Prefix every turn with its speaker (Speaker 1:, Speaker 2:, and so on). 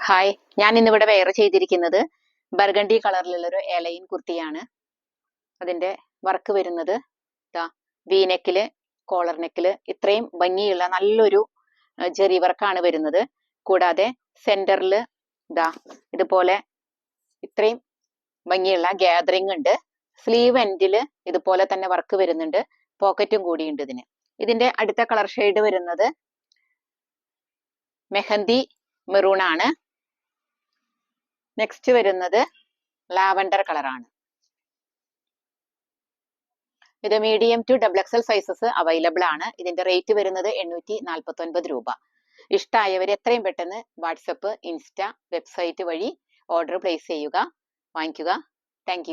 Speaker 1: Hi, ഞാൻ ഇന്നിവിടെ wear ചെയ്തിരിക്കുന്നത് ബർഗണ്ടി കളറിലുള്ളൊരു എലൈൻ കുർത്തിയാണ്. അതിന്റെ വർക്ക് വരുന്നത് വീനെക്കില്, കോളർ നെക്കില് ഇത്രയും ഭംഗിയുള്ള നല്ലൊരു ജെറി വർക്കാണ് വരുന്നത്. കൂടാതെ സെന്ററിൽ ഇതുപോലെ ഇത്രയും ഭംഗിയുള്ള ഗ്യാദറിംഗ് ഉണ്ട്. സ്ലീവ് എൻഡില് ഇതുപോലെ തന്നെ വർക്ക് വരുന്നുണ്ട്. പോക്കറ്റും കൂടിയുണ്ട് ഇതിന്. ഇതിന്റെ അടുത്ത കളർ ഷെയ്ഡ് വരുന്നത് മെഹന്തി മെറൂൺ ആണ്. നെക്സ്റ്റ് വരുന്നത് ലാവൻഡർ കളറാണ്. ഇത് medium to XXL sizes available ആണ്. ഇതിന്റെ റേറ്റ് വരുന്നത് 849 രൂപ. ഇഷ്ടമായവർ എത്രയും പെട്ടെന്ന് വാട്സപ്പ്, ഇൻസ്റ്റ, വെബ്സൈറ്റ് വഴി ഓർഡർ പ്ലേസ് ചെയ്യുക, വാങ്ങിക്കുക. താങ്ക്